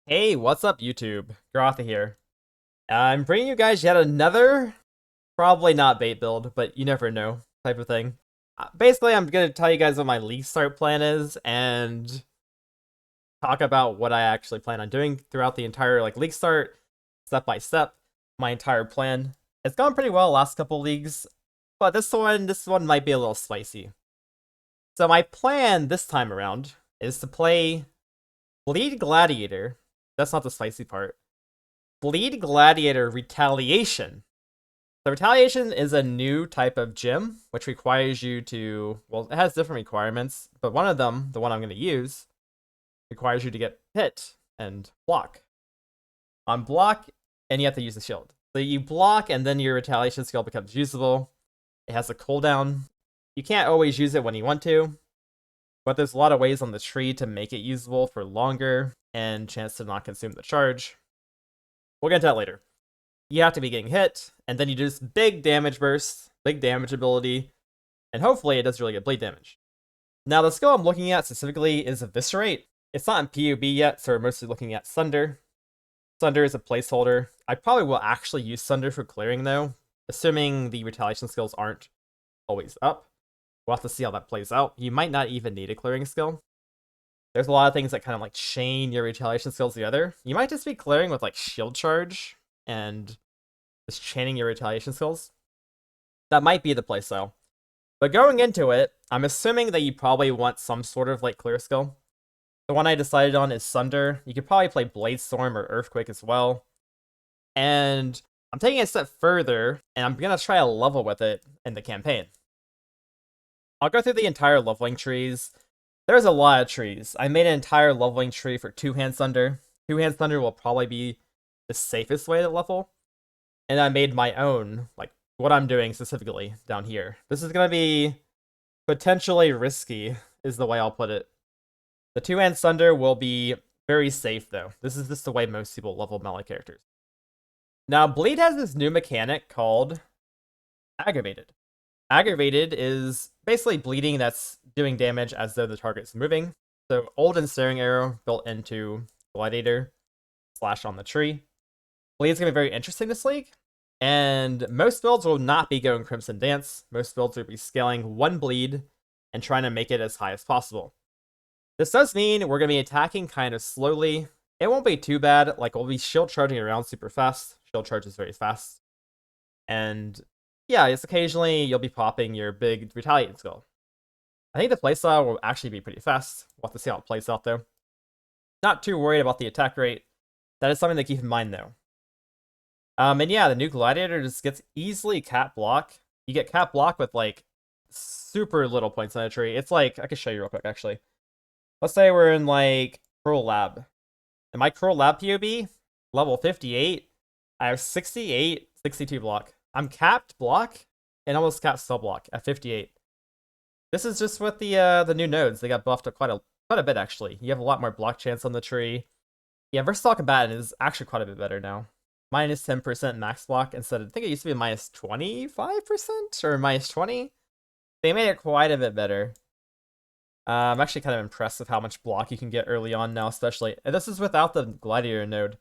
Hey, what's up, YouTube? Goratha here. I'm bringing you guys yet another, probably not bait build, but you never know type of thing. Basically, I'm going to tell you guys what my league start plan is and talk about what I actually plan on doing throughout the entire league start, step by step, my entire plan. It's gone pretty well last couple leagues, but this one might be a little spicy. So my plan this time around is to play Bleed Gladiator. That's not the spicy part. Bleed Gladiator Retaliation. So Retaliation is a new type of gym, which requires you to, well, it has different requirements, but one of them, the one I'm going to use, requires you to get hit and block. On block, and you have to use the shield. So you block, and then your Retaliation skill becomes usable. It has a cooldown. You can't always use it when you want to, but there's a lot of ways on the tree to make it usable for longer and chance to not consume the charge. We'll get into that later. You have to be getting hit, and then you do this big damage burst, big damage ability, and hopefully it does really good bleed damage. Now, the skill I'm looking at specifically is Eviscerate. It's not in PUB yet, so we're mostly looking at Sunder. Sunder is a placeholder. I probably will actually use Sunder for clearing, though, assuming the retaliation skills aren't always up. We'll have to see how that plays out. You might not even need a clearing skill. There's a lot of things that kind of chain your retaliation skills together. You might just be clearing with shield charge and just chaining your retaliation skills. That might be the playstyle. But going into it, I'm assuming that you probably want some sort of clear skill. The one I decided on is Sunder. You could probably play Blade Storm or Earthquake as well. And I'm taking it a step further, and I'm going to try a level with it in the campaign. I'll go through the entire leveling trees. There's a lot of trees. I made an entire leveling tree for Two-Hand Thunder. Two-Hand Thunder will probably be the safest way to level. And I made my own, what I'm doing specifically down here. This is going to be potentially risky, is the way I'll put it. The Two-Hand Thunder will be very safe, though. This is just the way most people level melee characters. Now, Bleed has this new mechanic called Aggravated. Aggravated is basically bleeding that's doing damage as though the target's moving. So Old and Staring Arrow built into Gladiator / on the tree. Bleed's going to be very interesting this league. And most builds will not be going Crimson Dance. Most builds will be scaling one bleed and trying to make it as high as possible. This does mean we're going to be attacking kind of slowly. It won't be too bad. We'll be shield charging around super fast. Shield charge is very fast. And yeah, just occasionally you'll be popping your big retaliating skill. I think the playstyle will actually be pretty fast. We'll have to see how it plays out, though. Not too worried about the attack rate. That is something to keep in mind, though. And yeah, the new Gladiator just gets easily cap block. You get cap block with, super little points on a tree. It's I can show you real quick, actually. Let's say we're in, Cruel Lab. In my Cruel Lab POB, level 58, I have 68, 62 block. I'm capped block and almost capped spell block at 58. This is just with the new nodes. They got buffed up quite a bit, actually. You have a lot more block chance on the tree. Yeah, Versatile Combatant is actually quite a bit better now. Minus 10% max block instead of, I think it used to be minus 25% or minus 20. They made it quite a bit better. I'm actually kind of impressed with how much block you can get early on now, especially. And this is without the Gladiator node.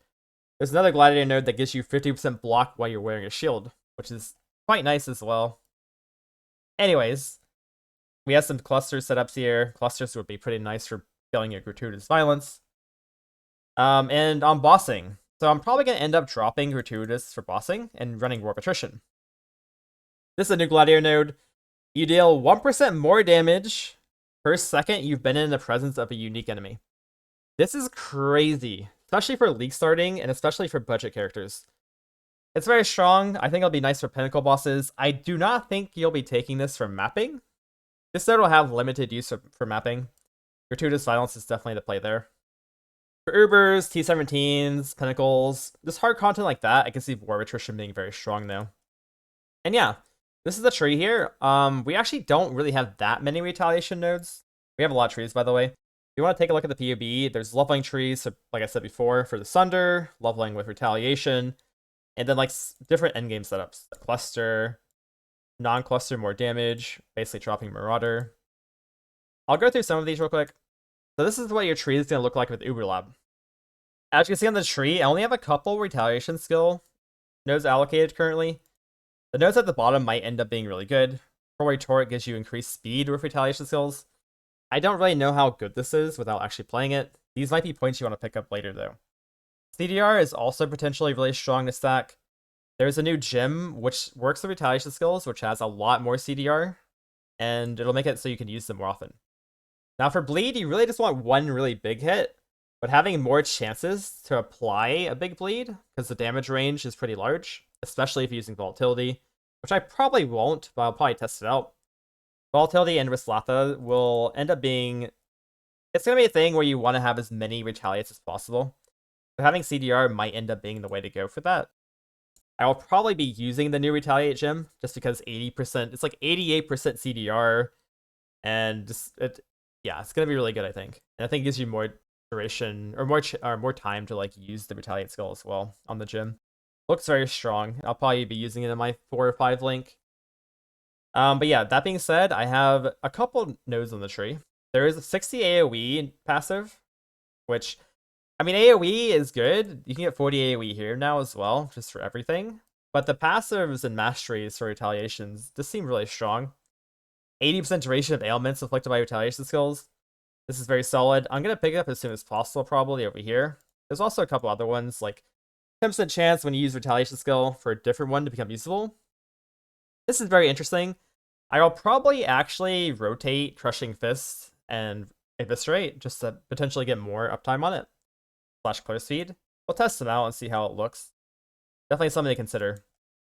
There's another Gladiator node that gives you 50% block while you're wearing a shield, which is quite nice as well. Anyways, we have some cluster setups here. Clusters would be pretty nice for killing your gratuitous violence. And on bossing. So I'm probably going to end up dropping gratuitous for bossing and running War of Attrition. This is a new Gladiator node. You deal 1% more damage per second you've been in the presence of a unique enemy. This is crazy, especially for league starting and especially for budget characters. It's very strong. I think it'll be nice for pinnacle bosses. I do not think you'll be taking this for mapping. This node will have limited use for mapping. Gratuitous Violence is definitely the play there. For Ubers, T17s, Pinnacles, just hard content like that, I can see War of Attrition being very strong though. And yeah, this is the tree here. We actually don't really have that many retaliation nodes. We have a lot of trees, by the way. If you want to take a look at the PUB, there's leveling trees, so like I said before, for the Sunder, leveling with Retaliation, and then different endgame setups. The cluster, non-cluster, more damage, basically dropping Marauder. I'll go through some of these real quick. So this is what your tree is going to look like with Uber Lab. As you can see on the tree, I only have a couple retaliation skill nodes allocated currently. The nodes at the bottom might end up being really good. Retort gives you increased speed with retaliation skills. I don't really know how good this is without actually playing it. These might be points you want to pick up later though. CDR is also potentially really strong to stack. There's a new gem which works with retaliation skills, which has a lot more CDR, and it'll make it so you can use them more often. Now for bleed, you really just want one really big hit, but having more chances to apply a big bleed, because the damage range is pretty large, especially if you're using volatility, which I probably won't, but I'll probably test it out. Volatility and Rislatha will end up being... It's going to be a thing where you want to have as many retaliates as possible. But having CDR might end up being the way to go for that. I will probably be using the new Retaliate gem, just because 80%... It's like 88% CDR, and just... Yeah, it's going to be really good, I think. And I think it gives you more duration, or more time to like use the Retaliate skill as well on the gym. Looks very strong. I'll probably be using it in my 4 or 5 link. But yeah, that being said, I have a couple nodes on the tree. There is a 60 AoE passive, which, I mean, AoE is good. You can get 40 AoE here now as well, just for everything. But the passives and masteries for retaliations just seem really strong. 80% duration of ailments inflicted by retaliation skills. This is very solid. I'm going to pick it up as soon as possible, probably over here. There's also a couple other ones, like 10% chance when you use retaliation skill for a different one to become usable. This is very interesting. I'll probably actually rotate Crushing Fist and Eviscerate just to potentially get more uptime on it. / clear speed. We'll test them out and see how it looks. Definitely something to consider.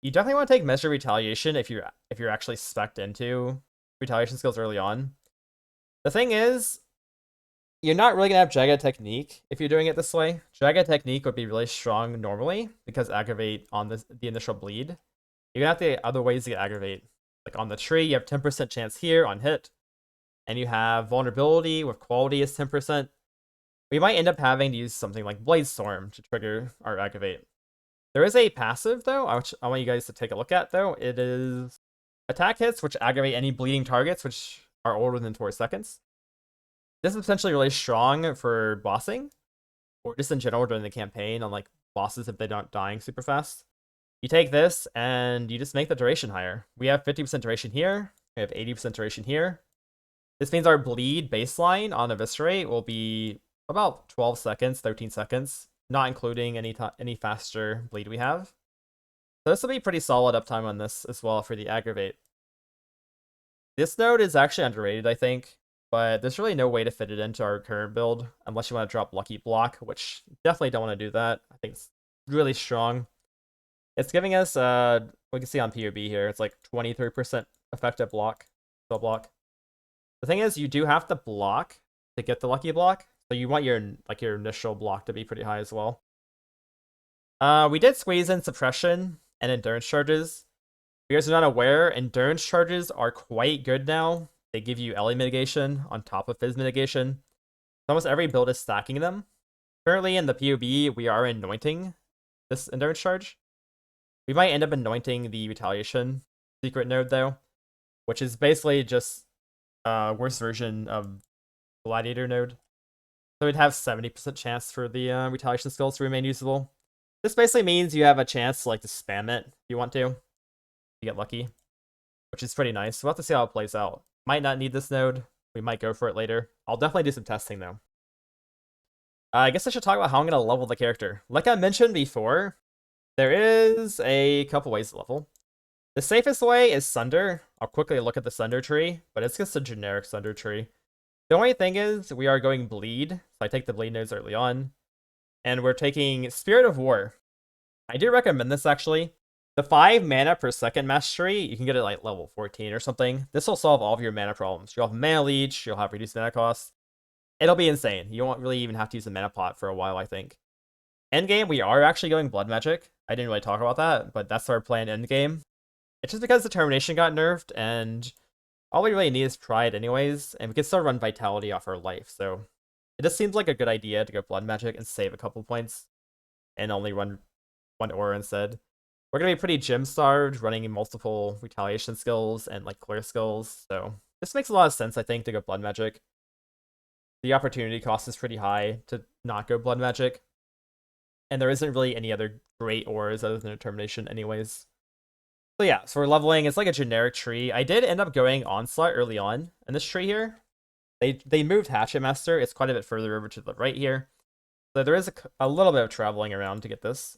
You definitely want to take Measure Retaliation if you're actually spec'd into retaliation skills early on. The thing is, you're not really gonna have Jagged Technique if you're doing it this way. Jagged Technique would be really strong normally because Aggravate on the initial bleed. You're gonna have the other ways to get Aggravate. Like on the tree, you have 10% chance here on hit, and you have vulnerability with quality is 10%. We might end up having to use something like Blade Storm to trigger our Aggravate. There is a passive though, which I want you guys to take a look at though. It is attack hits which aggravate any bleeding targets which are older than 4 seconds. This is potentially really strong for bossing, or just in general during the campaign on like bosses if they're not dying super fast. You take this and you just make the duration higher. We have 50% duration here. We have 80% duration here. This means our bleed baseline on Eviscerate will be about 12 seconds, 13 seconds, not including any faster bleed we have. So this will be pretty solid uptime on this as well for the Aggravate. This node is actually underrated, I think, but there's really no way to fit it into our current build unless you want to drop Lucky Block, which definitely don't want to do that. I think it's really strong. It's giving us, we can see on POB here, it's like 23% effective block, spell block. The thing is, you do have to block to get the Lucky Block, so you want your initial block to be pretty high as well. We did squeeze in Suppression and Endurance charges. If you guys are not aware, Endurance charges are quite good now. They give you Ellie mitigation on top of Fizz mitigation. Almost every build is stacking them. Currently in the POB, we are anointing this Endurance charge. We might end up anointing the Retaliation secret node though, which is basically just a worse version of Gladiator node. So we'd have 70% chance for the Retaliation skills to remain usable. This basically means you have a chance to spam it if you want to. You get lucky, which is pretty nice. We'll have to see how it plays out. Might not need this node. We might go for it later. I'll definitely do some testing though. I guess I should talk about how I'm going to level the character. Like I mentioned before, there is a couple ways to level. The safest way is Sunder. I'll quickly look at the Sunder tree, but it's just a generic Sunder tree. The only thing is, we are going Bleed, so I take the Bleed nodes early on. And we're taking Spirit of War. I do recommend this actually. The 5 mana per second mastery, you can get it like level 14 or something. This will solve all of your mana problems. You'll have mana leech, you'll have reduced mana cost. It'll be insane. You won't really even have to use a mana pot for a while, I think. Endgame, we are actually going Blood Magic. I didn't really talk about that, but that's our plan endgame. It's just because Determination got nerfed, and all we really need is Pride anyways, and we can still run Vitality off our life, so it just seems like a good idea to go Blood Magic and save a couple points, and only run 1 aura instead. We're going to be pretty gem-starved, running multiple Retaliation skills and clear skills, so this makes a lot of sense, I think, to go Blood Magic. The opportunity cost is pretty high to not go Blood Magic. and there isn't really any other great ores other than Determination anyways. So yeah, so we're leveling. It's like a generic tree. I did end up going Onslaught early on in this tree here. They moved Hatchet Master. It's quite a bit further over to the right here. So there is a little bit of traveling around to get this.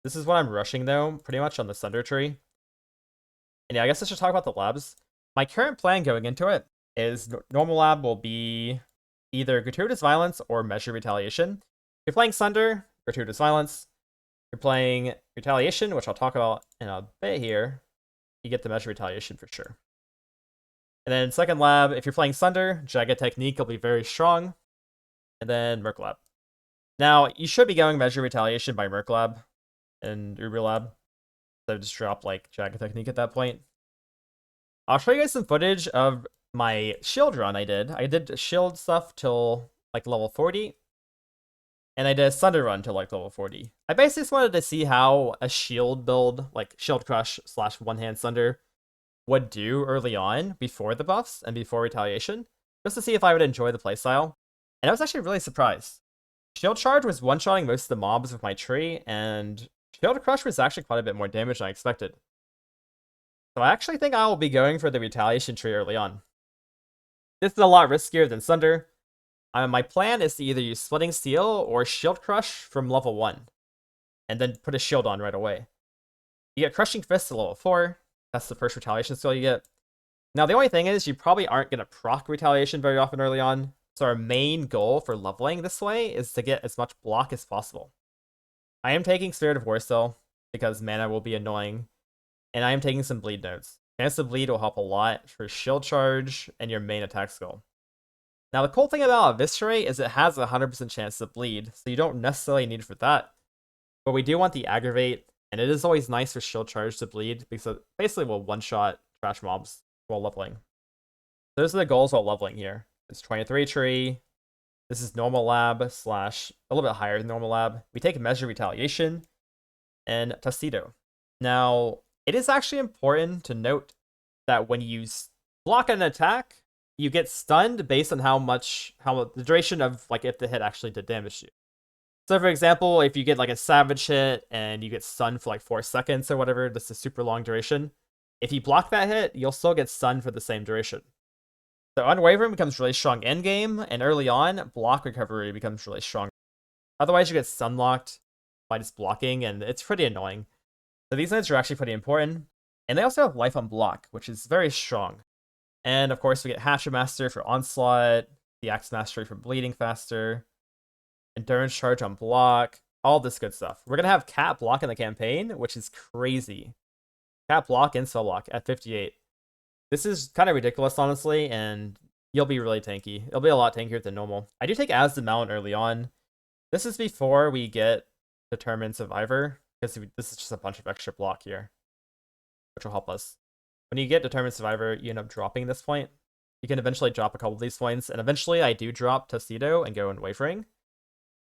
This is what I'm rushing, though, pretty much on the Sunder tree. And yeah, I guess I should talk about the labs. My current plan going into it is normal lab will be either Gratuitous Violence or Measure Retaliation. If you're playing Sunder, Gratuitous Violence. If you're playing Retaliation, which I'll talk about in a bit here, you get the Measure Retaliation for sure. And then second lab, if you're playing Sunder, Jagged Technique will be very strong. And then Merc Lab. Now, you should be going Measure Retaliation by Merc Lab and Uber Lab. So just drop like Jagged Technique at that point. I'll show you guys some footage of my shield run I did. I did shield stuff till like level 40. And I did a Sunder run till like level 40. I basically just wanted to see how a shield build, like Shield Crush / one-hand Sunder, would do early on before the buffs and before Retaliation, just to see if I would enjoy the playstyle. And I was actually really surprised. Shield Charge was one-shotting most of the mobs with my tree, and Shield Crush was actually quite a bit more damage than I expected. So I actually think I will be going for the Retaliation tree early on. This is a lot riskier than Sunder. My plan is to either use Splitting Steel or Shield Crush from level 1, and then put a shield on right away. You get Crushing Fist at level 4. That's the first Retaliation skill you get. Now, the only thing is, you probably aren't going to proc Retaliation very often early on, so our main goal for leveling this way is to get as much block as possible. I am taking Spirit of War still, because mana will be annoying, and I am taking some bleed nodes. Chance to bleed will help a lot for Shield Charge and your main attack skill. Now, the cool thing about Eviscerate is it has a 100% chance to bleed, so you don't necessarily need it for that. But we do want the Aggravate, and it is always nice for Shield Charge to bleed, because it basically will one-shot trash mobs while leveling. Those are the goals while leveling here. It's 23 tree. This is normal lab / a little bit higher than normal lab. We take Measure Retaliation and Tuxedo. Now, it is actually important to note that when you block an attack, you get stunned based on how the duration of like if the hit actually did damage to you. So for example, if you get like a savage hit and you get stunned for like 4 seconds or whatever, that's a super long duration. If you block that hit, you'll still get stunned for the same duration. So Unwavering becomes really strong end game, and early on, block recovery becomes really strong. Otherwise, you get stun locked by just blocking, and it's pretty annoying. So these nodes are actually pretty important, and they also have life on block, which is very strong. And of course, we get Hatchet Master for Onslaught, the Axe Mastery for bleeding faster, Endurance Charge on block, all this good stuff. We're going to have Cat block in the campaign, which is crazy. Cat block and Spell block at 58. This is kind of ridiculous, honestly, and you'll be really tanky. It'll be a lot tankier than normal. I do take As the Mount early on. This is before we get Determined Survivor, because this is just a bunch of extra block here, which will help us. When you get Determined Survivor, you end up dropping this point. You can eventually drop a couple of these points, and eventually I do drop Tuxedo and go in Wavering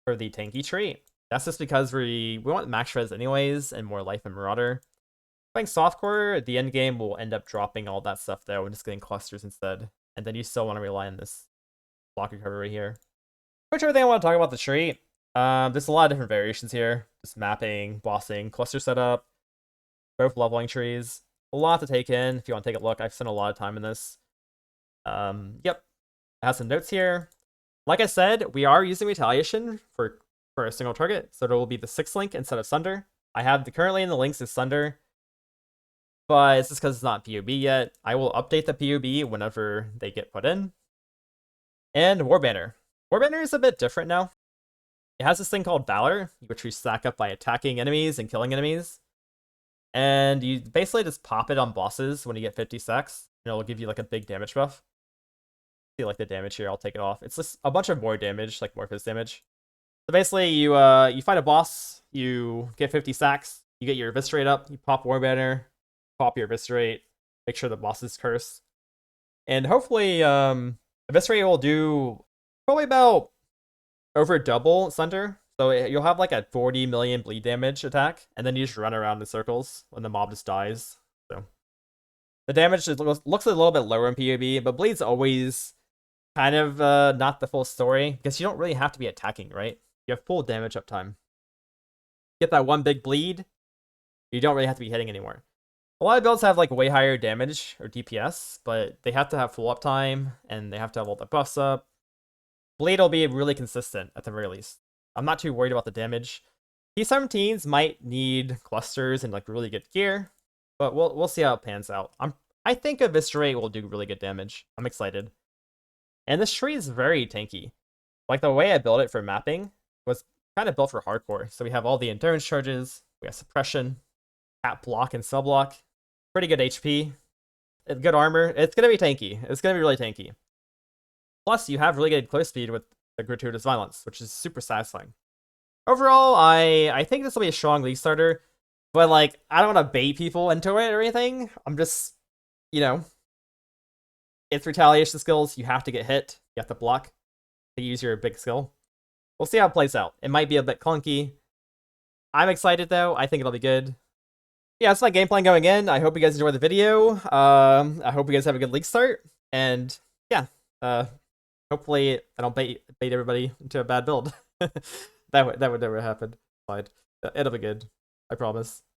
for the tanky tree. That's just because we want max res anyways, and more life and Marauder. Playing Softcore, the end game will end up dropping all that stuff though, and just getting clusters instead. And then you still want to rely on this block recovery here. Which everything I want to talk about the tree. There's a lot of different variations here. Just mapping, bossing, cluster setup, both leveling trees. A lot to take in if you want to take a look. I've spent a lot of time in this. Yep. I have some notes here. Like I said, we are using Retaliation for a single target, so there will be the 6 link instead of Sunder. I have currently in the links is Sunder, but it's just because it's not POB yet. I will update the POB whenever they get put in. And Warbanner. Warbanner is a bit different now. It has this thing called Valor, which we stack up by attacking enemies and killing enemies. And you basically just pop it on bosses when you get 50 stacks, and it'll give you like a big damage buff. See like the damage here, I'll take it off. It's just a bunch of more damage, like more fizz damage. So basically you fight a boss, you get 50 stacks, you get your Eviscerate up, you pop Warbanner, pop your Eviscerate, make sure the boss is cursed. And hopefully Eviscerate will do probably about over double Sunder. So you'll have like a 40 million bleed damage attack, and then you just run around in circles when the mob just dies. So the damage looks a little bit lower in PoB, but bleed's always kind of not the full story, because you don't really have to be attacking, right? You have full damage uptime. get that one big bleed, you don't really have to be hitting anymore. A lot of builds have like way higher damage or DPS, but they have to have full uptime and they have to have all the buffs up. Bleed will be really consistent at the very least. I'm not too worried about the damage. T17s might need clusters and like really good gear, but we'll see how it pans out. I think Eviscerate will do really good damage. I'm excited. And this tree is very tanky. Like the way I built it for mapping was kind of built for hardcore. So we have all the endurance charges, we have suppression, tap block and sub block, pretty good HP, good armor. It's gonna be tanky. It's gonna be really tanky. Plus, you have really good close speed with the gratuitous violence, which is super satisfying. Overall, I think this will be a strong league starter, but like I don't want to bait people into it or anything. I'm just, it's retaliation skills. You have to get hit. You have to block to use your big skill. We'll see how it plays out. It might be a bit clunky. I'm excited though. I think it'll be good. Yeah, that's my game plan going in. I hope you guys enjoyed the video. I hope you guys have a good league start. And yeah, hopefully I don't bait everybody into a bad build. That would never happen. Fine. It'll be good. I promise.